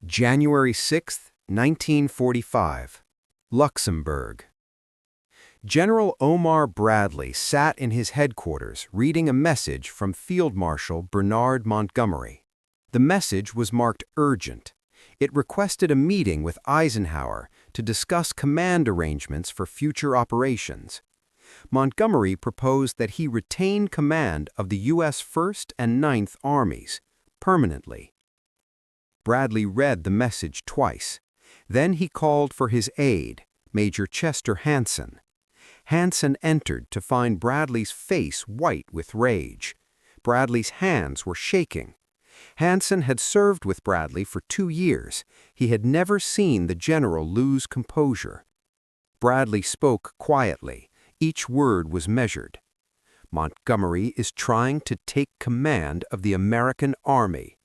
January 6, 1945, Luxembourg. General Omar Bradley sat in his headquarters reading a message from Field Marshal Bernard Montgomery. The message was marked urgent. It requested a meeting with Eisenhower to discuss command arrangements for future operations. Montgomery proposed that he retain command of the U.S. 1st and 9th Armies, permanently. Bradley read the message twice. Then he called for his aide, Major Chester Hansen. Hansen entered to find Bradley's face white with rage. Bradley's hands were shaking. Hansen had served with Bradley for 2 years. He had never seen the general lose composure. Bradley spoke quietly. Each word was measured. Montgomery is trying to take command of the American Army.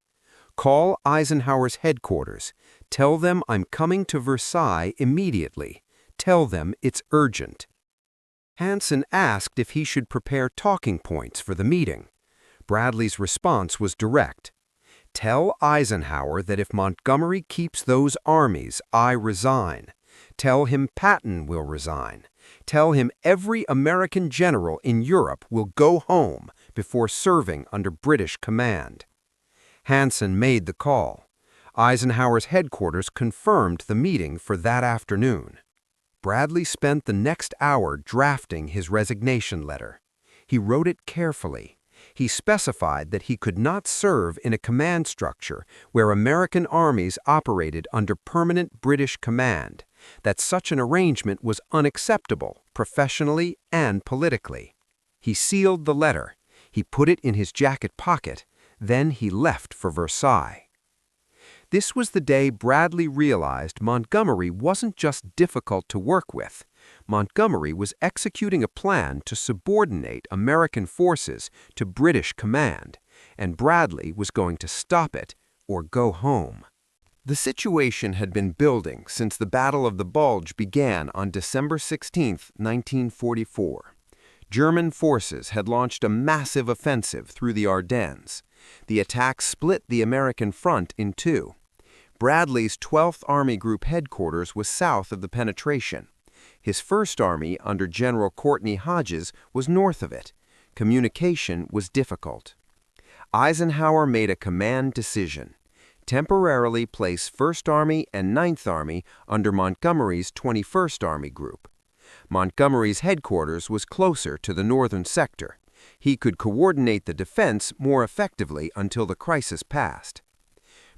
Call Eisenhower's headquarters. Tell them I'm coming to Versailles immediately. Tell them it's urgent. Hansen asked if he should prepare talking points for the meeting. Bradley's response was direct. Tell Eisenhower that if Montgomery keeps those armies, I resign. Tell him Patton will resign. Tell him every American general in Europe will go home before serving under British command. Hansen made the call. Eisenhower's headquarters confirmed the meeting for that afternoon. Bradley spent the next hour drafting his resignation letter. He wrote it carefully. He specified that he could not serve in a command structure where American armies operated under permanent British command, that such an arrangement was unacceptable professionally and politically. He sealed the letter. He put it in his jacket pocket. Then he left for Versailles. This was the day Bradley realized Montgomery wasn't just difficult to work with. Montgomery was executing a plan to subordinate American forces to British command, and Bradley was going to stop it or go home. The situation had been building since the Battle of the Bulge began on December 16, 1944. German forces had launched a massive offensive through the Ardennes. The attack split the American front in two. Bradley's 12th Army Group headquarters was south of the penetration. His 1st Army, under General Courtney Hodges, was north of it. Communication was difficult. Eisenhower made a command decision: temporarily place 1st Army and 9th Army under Montgomery's 21st Army Group. Montgomery's headquarters was closer to the northern sector. He could coordinate the defense more effectively until the crisis passed.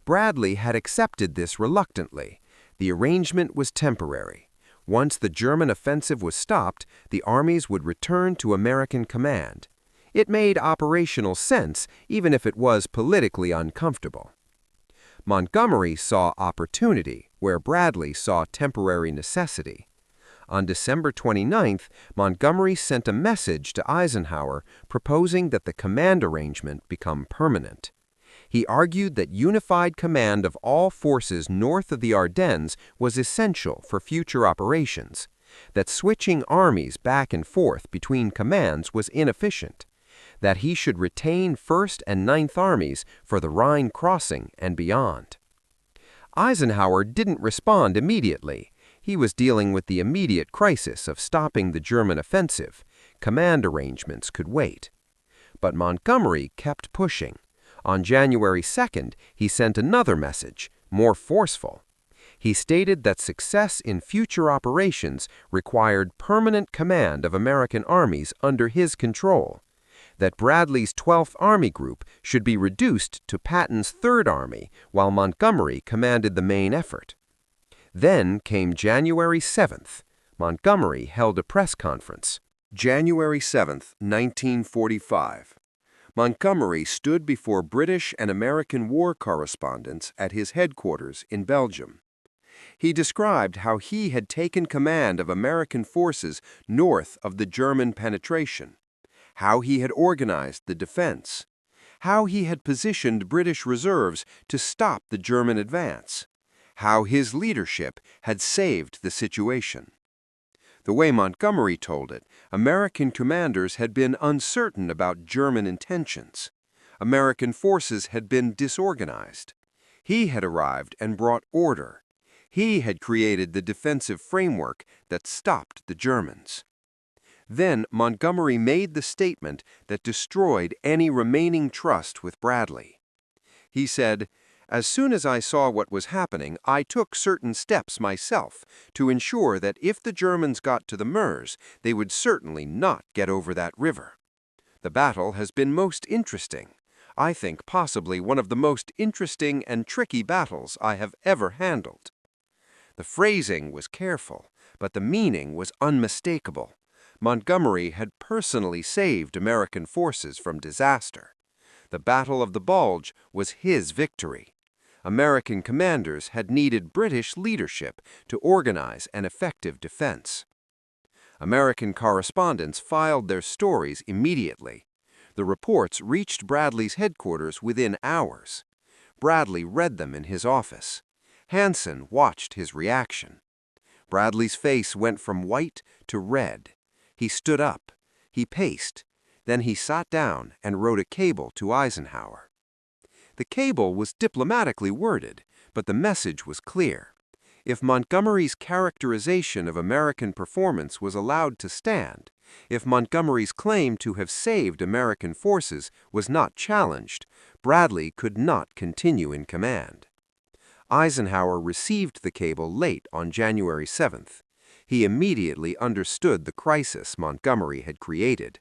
Bradley had accepted this reluctantly. The arrangement was temporary. Once the German offensive was stopped, the armies would return to American command. It made operational sense, even if it was politically uncomfortable. Montgomery saw opportunity where Bradley saw temporary necessity. On December 29th, Montgomery sent a message to Eisenhower proposing that the command arrangement become permanent. He argued that unified command of all forces north of the Ardennes was essential for future operations, that switching armies back and forth between commands was inefficient, that he should retain 1st and 9th Armies for the Rhine crossing and beyond. Eisenhower didn't respond immediately. He was dealing with the immediate crisis of stopping the German offensive. Command arrangements could wait. But Montgomery kept pushing. On January 2nd, he sent another message, more forceful. He stated that success in future operations required permanent command of American armies under his control, that Bradley's 12th Army Group should be reduced to Patton's 3rd Army while Montgomery commanded the main effort. Then came January 7th. Montgomery held a press conference. January 7th, 1945. Montgomery stood before British and American war correspondents at his headquarters in Belgium. He described how he had taken command of American forces north of the German penetration, how he had organized the defense, how he had positioned British reserves to stop the German advance, how his leadership had saved the situation. The way Montgomery told it, American commanders had been uncertain about German intentions. American forces had been disorganized. He had arrived and brought order. He had created the defensive framework that stopped the Germans. Then Montgomery made the statement that destroyed any remaining trust with Bradley. He said, "As soon as I saw what was happening, I took certain steps myself to ensure that if the Germans got to the Meuse, they would certainly not get over that river. The battle has been most interesting. I think possibly one of the most interesting and tricky battles I have ever handled." The phrasing was careful, but the meaning was unmistakable. Montgomery had personally saved American forces from disaster. The Battle of the Bulge was his victory. American commanders had needed British leadership to organize an effective defense. American correspondents filed their stories immediately. The reports reached Bradley's headquarters within hours. Bradley read them in his office. Hansen watched his reaction. Bradley's face went from white to red. He stood up. He paced. Then he sat down and wrote a cable to Eisenhower. The cable was diplomatically worded, but the message was clear. If Montgomery's characterization of American performance was allowed to stand, if Montgomery's claim to have saved American forces was not challenged, Bradley could not continue in command. Eisenhower received the cable late on January 7th. He immediately understood the crisis Montgomery had created.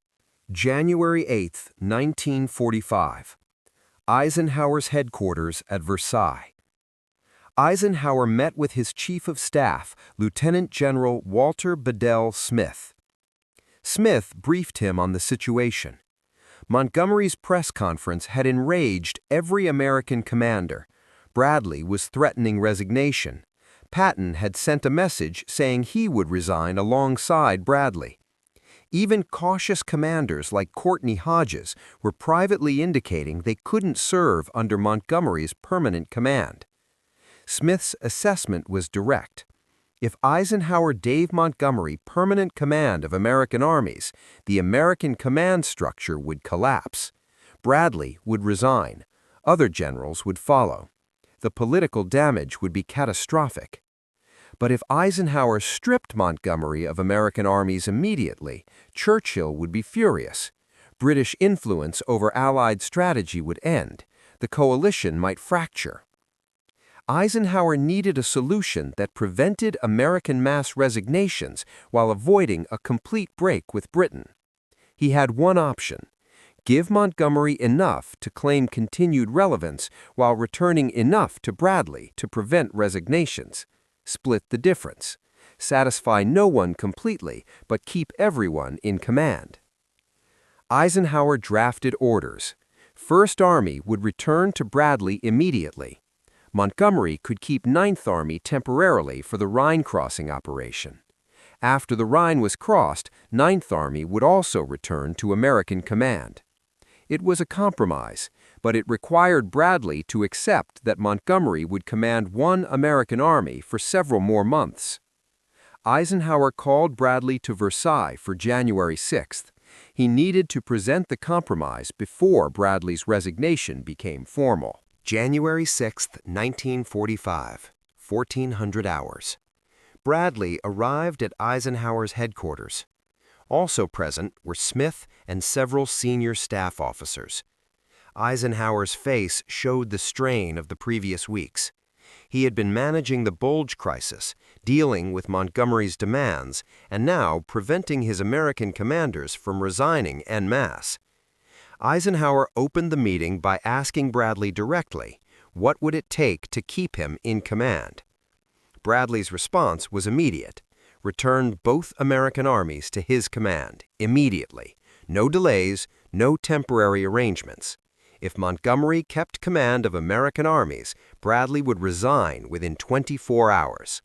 January 8, 1945. Eisenhower's headquarters at Versailles. Eisenhower met with his Chief of Staff, Lieutenant General Walter Bedell Smith. Smith briefed him on the situation. Montgomery's press conference had enraged every American commander. Bradley was threatening resignation. Patton had sent a message saying he would resign alongside Bradley. Even cautious commanders like Courtney Hodges were privately indicating they couldn't serve under Montgomery's permanent command. Smith's assessment was direct. If Eisenhower gave Montgomery permanent command of American armies, the American command structure would collapse. Bradley would resign. Other generals would follow. The political damage would be catastrophic. But if Eisenhower stripped Montgomery of American armies immediately, Churchill would be furious. British influence over Allied strategy would end. The coalition might fracture. Eisenhower needed a solution that prevented American mass resignations while avoiding a complete break with Britain. He had one option: give Montgomery enough to claim continued relevance while returning enough to Bradley to prevent resignations. Split the difference. Satisfy no one completely, but keep everyone in command. Eisenhower drafted orders. First Army would return to Bradley immediately. Montgomery could keep Ninth Army temporarily for the Rhine crossing operation. After the Rhine was crossed, Ninth Army would also return to American command. It was a compromise, but it required Bradley to accept that Montgomery would command one American army for several more months. Eisenhower called Bradley to Versailles for January 6th. He needed to present the compromise before Bradley's resignation became formal. January 6, 1945, 1400 hours. Bradley arrived at Eisenhower's headquarters. Also present were Smith and several senior staff officers. Eisenhower's face showed the strain of the previous weeks. He had been managing the Bulge crisis, dealing with Montgomery's demands, and now preventing his American commanders from resigning en masse. Eisenhower opened the meeting by asking Bradley directly, what would it take to keep him in command? Bradley's response was immediate. Return both American armies to his command, immediately. No delays, no temporary arrangements. If Montgomery kept command of American armies, Bradley would resign within 24 hours.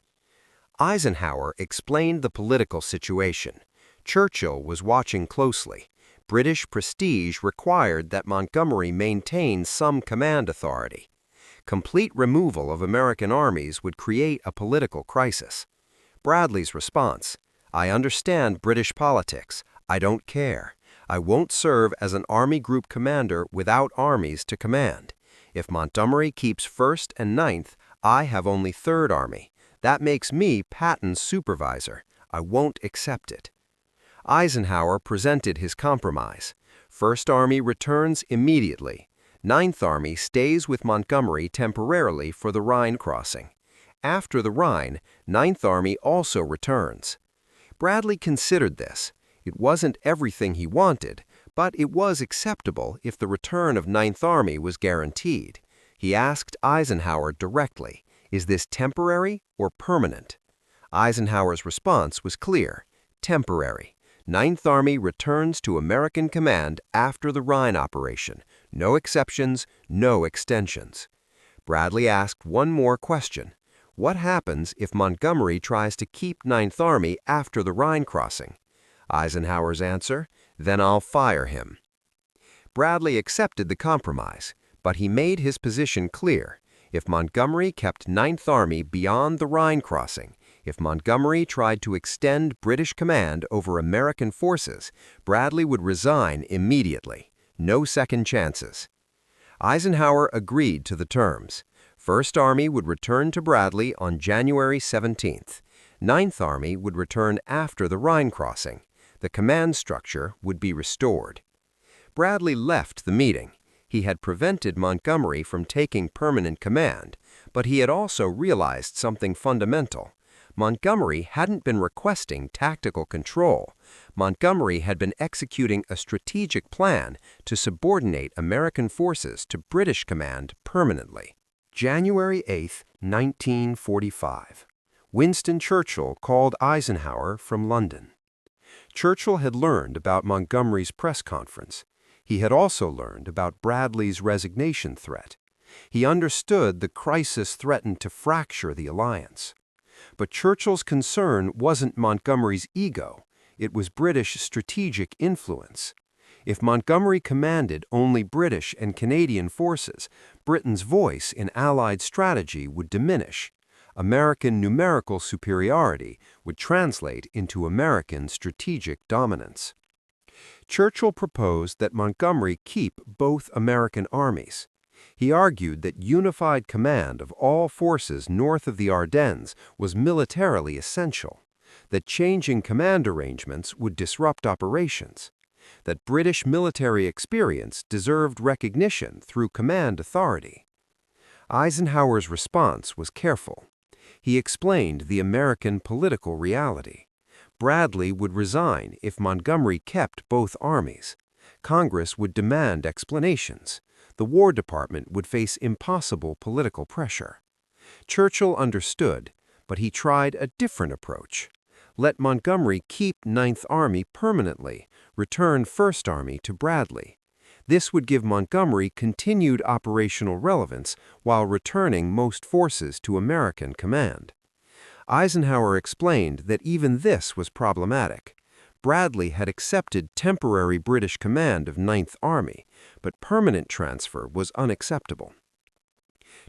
Eisenhower explained the political situation. Churchill was watching closely. British prestige required that Montgomery maintain some command authority. Complete removal of American armies would create a political crisis. Bradley's response: I understand British politics. I don't care. I won't serve as an Army Group commander without armies to command. If Montgomery keeps 1st and 9th, I have only 3rd Army. That makes me Patton's supervisor. I won't accept it." Eisenhower presented his compromise. 1st Army returns immediately. 9th Army stays with Montgomery temporarily for the Rhine crossing. After the Rhine, 9th Army also returns. Bradley considered this. It wasn't everything he wanted, but it was acceptable if the return of 9th Army was guaranteed. He asked Eisenhower directly, "Is this temporary or permanent?" Eisenhower's response was clear: temporary. 9th Army returns to American command after the Rhine operation. No exceptions, no extensions. Bradley asked one more question. What happens if Montgomery tries to keep 9th Army after the Rhine crossing? Eisenhower's answer: "Then I'll fire him." Bradley accepted the compromise, but he made his position clear. If Montgomery kept 9th Army beyond the Rhine crossing, if Montgomery tried to extend British command over American forces, Bradley would resign immediately. No second chances. Eisenhower agreed to the terms. 1st Army would return to Bradley on January 17th. 9th Army would return after the Rhine crossing. The command structure would be restored. Bradley left the meeting. He had prevented Montgomery from taking permanent command, but he had also realized something fundamental. Montgomery hadn't been requesting tactical control. Montgomery had been executing a strategic plan to subordinate American forces to British command permanently. January 8, 1945. Winston Churchill called Eisenhower from London. Churchill had learned about Montgomery's press conference. He had also learned about Bradley's resignation threat. He understood the crisis threatened to fracture the alliance. But Churchill's concern wasn't Montgomery's ego, it was British strategic influence. If Montgomery commanded only British and Canadian forces, Britain's voice in Allied strategy would diminish. American numerical superiority would translate into American strategic dominance. Churchill proposed that Montgomery keep both American armies. He argued that unified command of all forces north of the Ardennes was militarily essential, that changing command arrangements would disrupt operations, that British military experience deserved recognition through command authority. Eisenhower's response was careful. He explained the American political reality. Bradley would resign if Montgomery kept both armies. Congress would demand explanations. The War Department would face impossible political pressure. Churchill understood, but he tried a different approach. Let Montgomery keep 9th Army permanently, return 1st Army to Bradley. This would give Montgomery continued operational relevance while returning most forces to American command. Eisenhower explained that even this was problematic. Bradley had accepted temporary British command of 9th Army, but permanent transfer was unacceptable.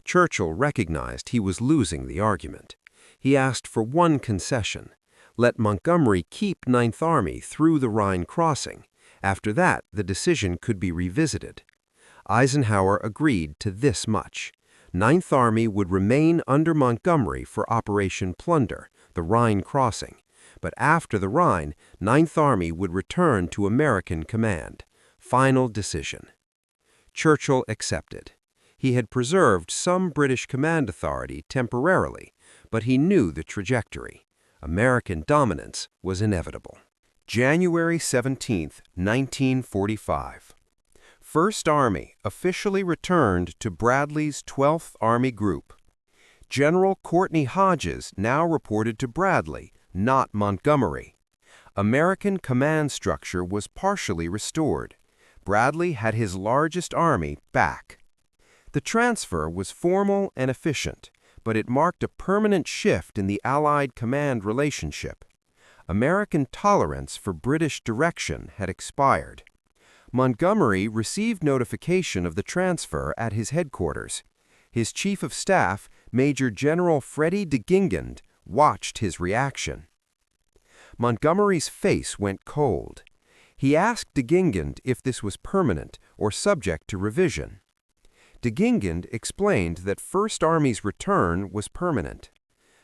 Churchill recognized he was losing the argument. He asked for one concession: let Montgomery keep 9th Army through the Rhine crossing. After that, the decision could be revisited. Eisenhower agreed to this much: 9th Army would remain under Montgomery for Operation Plunder, the Rhine crossing, but after the Rhine, 9th Army would return to American command. Final decision. Churchill accepted. He had preserved some British command authority temporarily, but he knew the trajectory. American dominance was inevitable. January 17, 1945. 1st Army officially returned to Bradley's 12th Army Group. General Courtney Hodges now reported to Bradley, not Montgomery. American command structure was partially restored. Bradley had his largest army back. The transfer was formal and efficient, but it marked a permanent shift in the Allied command relationship. American tolerance for British direction had expired. Montgomery received notification of the transfer at his headquarters. His Chief of Staff, Major General Freddie de Gingand, watched his reaction. Montgomery's face went cold. He asked de Gingand if this was permanent or subject to revision. De Gingand explained that First Army's return was permanent.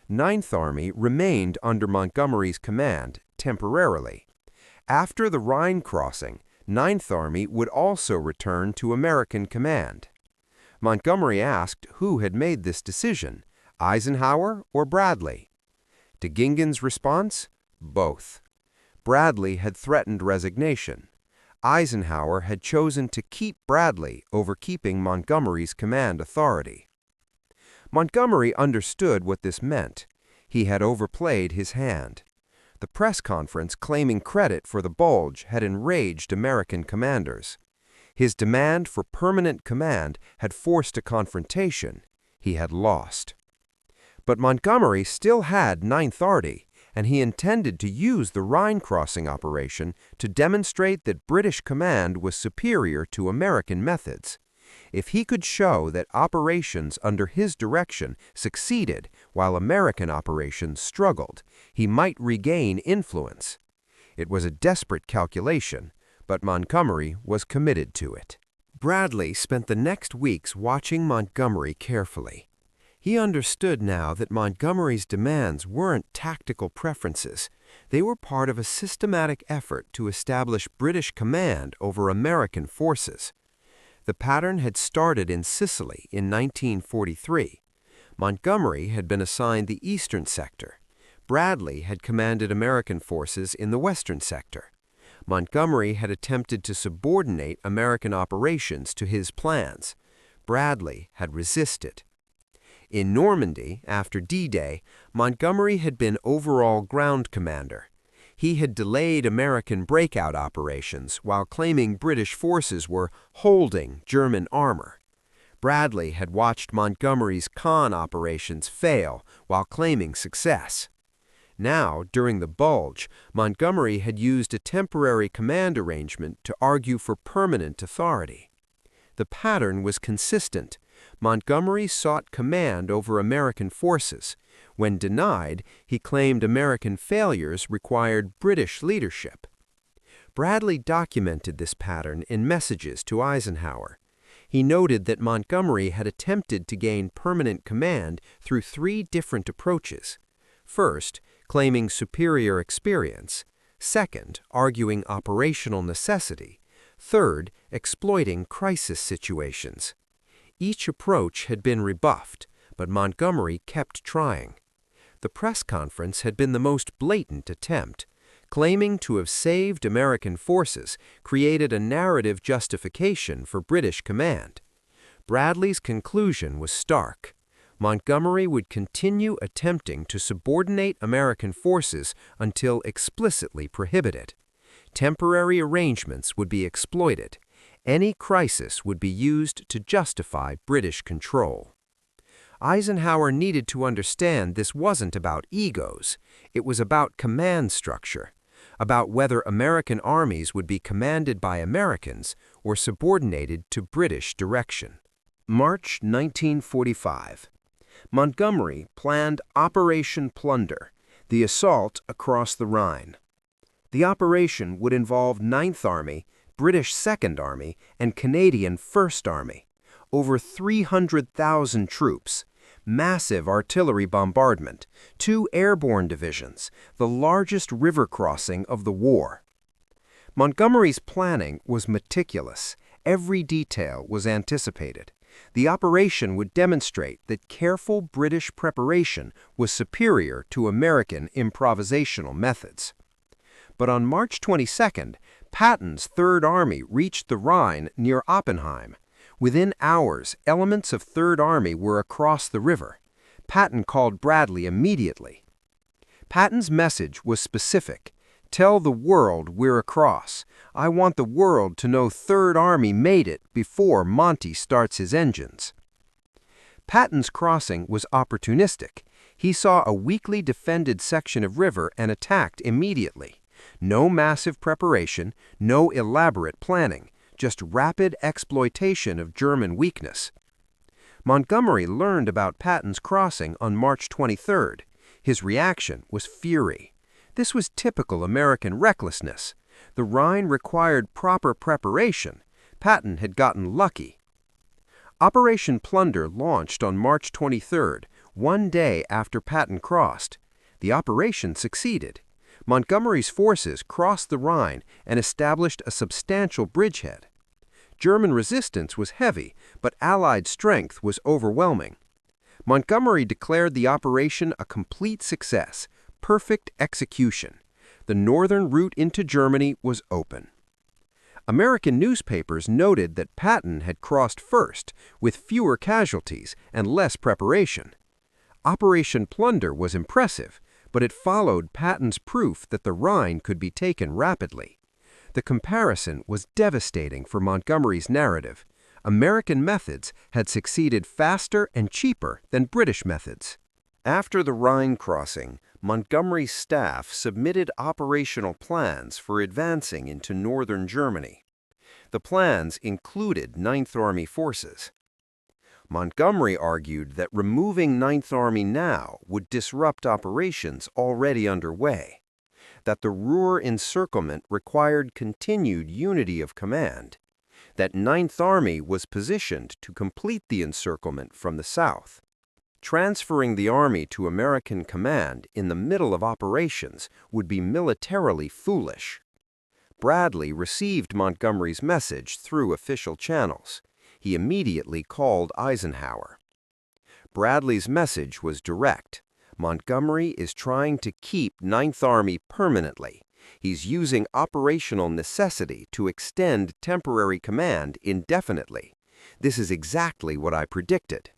Ninth Army remained under Montgomery's command temporarily. After the Rhine crossing, Ninth Army would also return to American command. Montgomery asked who had made this decision, Eisenhower or Bradley. De Gingand's response? Both. Bradley had threatened resignation. Eisenhower had chosen to keep Bradley over keeping Montgomery's command authority. Montgomery understood what this meant. He had overplayed his hand. The press conference claiming credit for the Bulge had enraged American commanders. His demand for permanent command had forced a confrontation. He had lost. But Montgomery still had Ninth Army, and he intended to use the Rhine crossing operation to demonstrate that British command was superior to American methods. If he could show that operations under his direction succeeded while American operations struggled, he might regain influence. It was a desperate calculation, but Montgomery was committed to it. Bradley spent the next weeks watching Montgomery carefully. He understood now that Montgomery's demands weren't tactical preferences. They were part of a systematic effort to establish British command over American forces. The pattern had started in Sicily in 1943. Montgomery had been assigned the eastern sector. Bradley had commanded American forces in the western sector. Montgomery had attempted to subordinate American operations to his plans. Bradley had resisted. In Normandy, after D-Day, Montgomery had been overall ground commander. He had delayed American breakout operations while claiming British forces were holding German armor. Bradley had watched Montgomery's con operations fail while claiming success. Now, during the Bulge, Montgomery had used a temporary command arrangement to argue for permanent authority. The pattern was consistent. Montgomery sought command over American forces. When denied, he claimed American failures required British leadership. Bradley documented this pattern in messages to Eisenhower. He noted that Montgomery had attempted to gain permanent command through 3 different approaches. First, claiming superior experience. Second, arguing operational necessity. Third, exploiting crisis situations. Each approach had been rebuffed, but Montgomery kept trying. The press conference had been the most blatant attempt. Claiming to have saved American forces created a narrative justification for British command. Bradley's conclusion was stark. Montgomery would continue attempting to subordinate American forces until explicitly prohibited. Temporary arrangements would be exploited. Any crisis would be used to justify British control. Eisenhower needed to understand this wasn't about egos. It was about command structure, about whether American armies would be commanded by Americans or subordinated to British direction. March 1945. Montgomery planned Operation Plunder, the assault across the Rhine. The operation would involve Ninth Army, British Second Army, and Canadian First Army. Over 300,000 troops, massive artillery bombardment, 2 airborne divisions, the largest river crossing of the war. Montgomery's planning was meticulous. Every detail was anticipated. The operation would demonstrate that careful British preparation was superior to American improvisational methods. But on March 22nd, Patton's Third Army reached the Rhine near Oppenheim. Within hours, elements of Third Army were across the river. Patton called Bradley immediately. Patton's message was specific. "Tell the world we're across. I want the world to know Third Army made it before Monty starts his engines." Patton's crossing was opportunistic. He saw a weakly defended section of river and attacked immediately. No massive preparation, no elaborate planning, just rapid exploitation of German weakness. Montgomery learned about Patton's crossing on March 23rd. His reaction was fury. This was typical American recklessness. The Rhine required proper preparation. Patton had gotten lucky. Operation Plunder launched on March 23rd, one day after Patton crossed. The operation succeeded. Montgomery's forces crossed the Rhine and established a substantial bridgehead. German resistance was heavy, but Allied strength was overwhelming. Montgomery declared the operation a complete success, perfect execution. The northern route into Germany was open. American newspapers noted that Patton had crossed first, with fewer casualties and less preparation. Operation Plunder was impressive, but it followed Patton's proof that the Rhine could be taken rapidly. The comparison was devastating for Montgomery's narrative. American methods had succeeded faster and cheaper than British methods. After the Rhine crossing, Montgomery's staff submitted operational plans for advancing into northern Germany. The plans included Ninth Army forces. Montgomery argued that removing Ninth Army now would disrupt operations already underway, that the Ruhr encirclement required continued unity of command, that Ninth Army was positioned to complete the encirclement from the south. Transferring the army to American command in the middle of operations would be militarily foolish. Bradley received Montgomery's message through official channels. He immediately called Eisenhower. Bradley's message was direct. Montgomery is trying to keep Ninth Army permanently. He's using operational necessity to extend temporary command indefinitely. This is exactly what I predicted.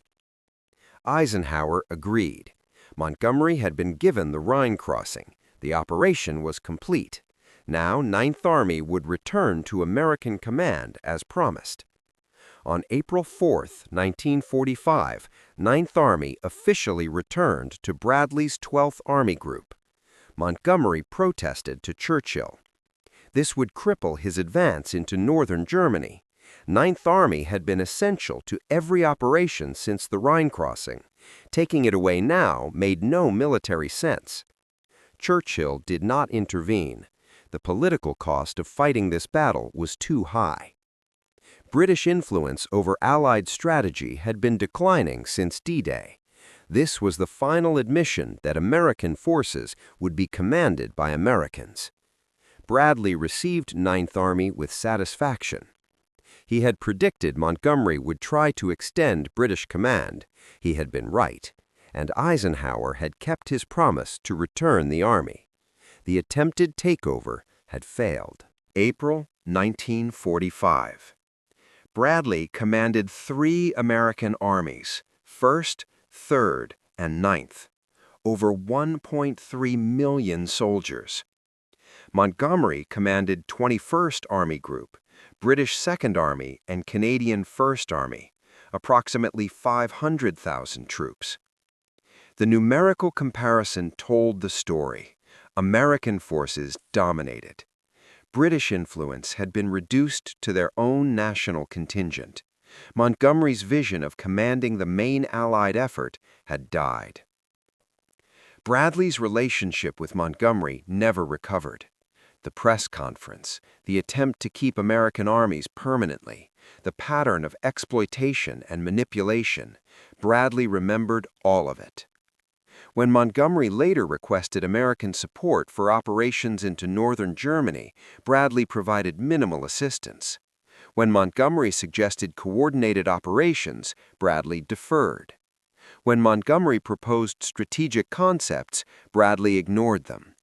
Eisenhower agreed. Montgomery had been given the Rhine crossing. The operation was complete. Now Ninth Army would return to American command as promised. On April 4, 1945, Ninth Army officially returned to Bradley's 12th Army Group. Montgomery protested to Churchill. This would cripple his advance into northern Germany. Ninth Army had been essential to every operation since the Rhine crossing. Taking it away now made no military sense. Churchill did not intervene. The political cost of fighting this battle was too high. British influence over Allied strategy had been declining since D-Day. This was the final admission that American forces would be commanded by Americans. Bradley received Ninth Army with satisfaction. He had predicted Montgomery would try to extend British command. He had been right, and Eisenhower had kept his promise to return the army. The attempted takeover had failed. April 1945. Bradley commanded 3 American armies, 1st, 3rd, and 9th, over 1.3 million soldiers. Montgomery commanded 21st Army Group, British 2nd Army, and Canadian 1st Army, approximately 500,000 troops. The numerical comparison told the story. American forces dominated. British influence had been reduced to their own national contingent. Montgomery's vision of commanding the main Allied effort had died. Bradley's relationship with Montgomery never recovered. The press conference, the attempt to keep American armies permanently, the pattern of exploitation and manipulation, Bradley remembered all of it. When Montgomery later requested American support for operations into northern Germany, Bradley provided minimal assistance. When Montgomery suggested coordinated operations, Bradley deferred. When Montgomery proposed strategic concepts, Bradley ignored them.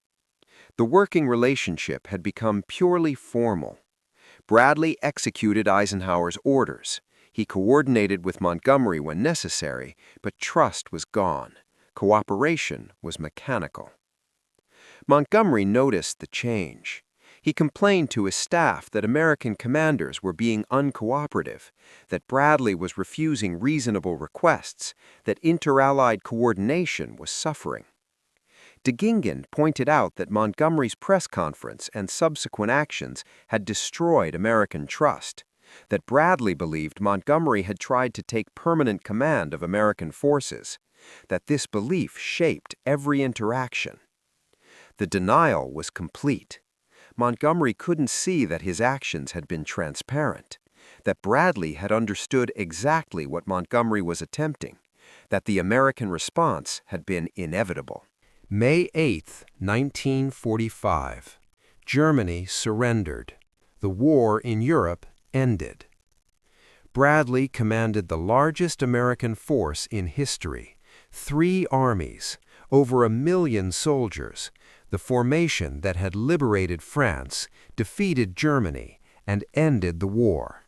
The working relationship had become purely formal. Bradley executed Eisenhower's orders. He coordinated with Montgomery when necessary, but trust was gone. Cooperation was mechanical. Montgomery noticed the change. He complained to his staff that American commanders were being uncooperative, that Bradley was refusing reasonable requests, that inter-allied coordination was suffering. De Gingen pointed out that Montgomery's press conference and subsequent actions had destroyed American trust, that Bradley believed Montgomery had tried to take permanent command of American forces, that this belief shaped every interaction. The denial was complete. Montgomery couldn't see that his actions had been transparent. that Bradley had understood exactly what Montgomery was attempting, that the American response had been inevitable. May 8, 1945. Germany surrendered. The war in Europe ended. Bradley commanded the largest American force in history, 3 armies, over 1 million soldiers, the formation that had liberated France, defeated Germany, and ended the war.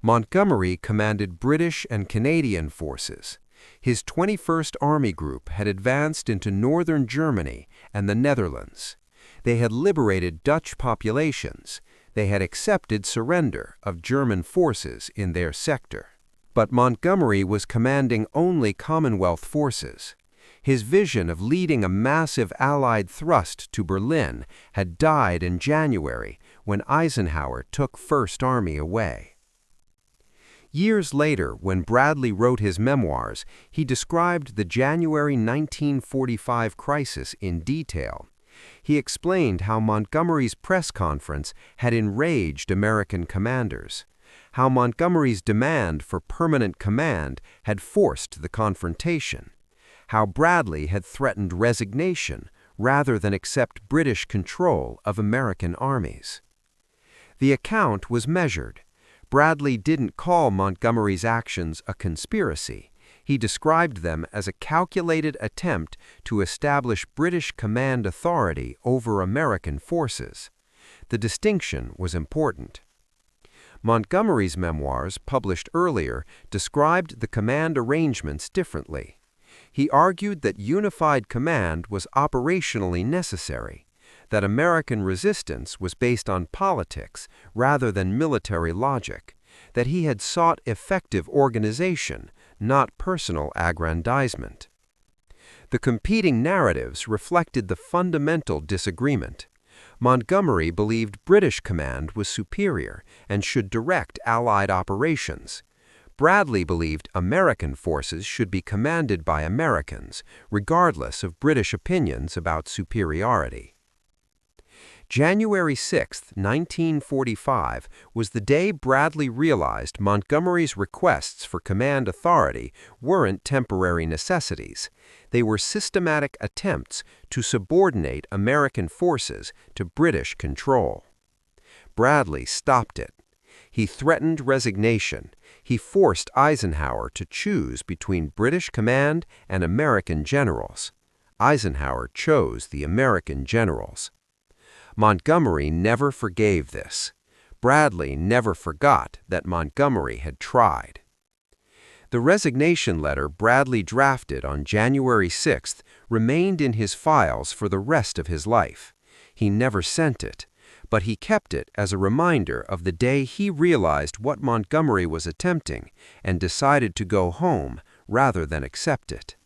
Montgomery commanded British and Canadian forces. His 21st Army Group had advanced into northern Germany and the Netherlands. They had liberated Dutch populations. They had accepted surrender of German forces in their sector. But Montgomery was commanding only Commonwealth forces. His vision of leading a massive Allied thrust to Berlin had died in January when Eisenhower took First Army away. Years later, when Bradley wrote his memoirs, he described the January 1945 crisis in detail. He explained how Montgomery's press conference had enraged American commanders, how Montgomery's demand for permanent command had forced the confrontation, how Bradley had threatened resignation rather than accept British control of American armies. The account was measured. Bradley didn't call Montgomery's actions a conspiracy. He described them as a calculated attempt to establish British command authority over American forces. The distinction was important. Montgomery's memoirs, published earlier, described the command arrangements differently. He argued that unified command was operationally necessary, that American resistance was based on politics rather than military logic, that he had sought effective organization, not personal aggrandizement. The competing narratives reflected the fundamental disagreement. Montgomery believed British command was superior and should direct Allied operations. Bradley believed American forces should be commanded by Americans, regardless of British opinions about superiority. January 6, 1945, was the day Bradley realized Montgomery's requests for command authority weren't temporary necessities. They were systematic attempts to subordinate American forces to British control. Bradley stopped it. He threatened resignation. He forced Eisenhower to choose between British command and American generals. Eisenhower chose the American generals. Montgomery never forgave this. Bradley never forgot that Montgomery had tried. The resignation letter Bradley drafted on January 6th remained in his files for the rest of his life. He never sent it, but he kept it as a reminder of the day he realized what Montgomery was attempting and decided to go home rather than accept it.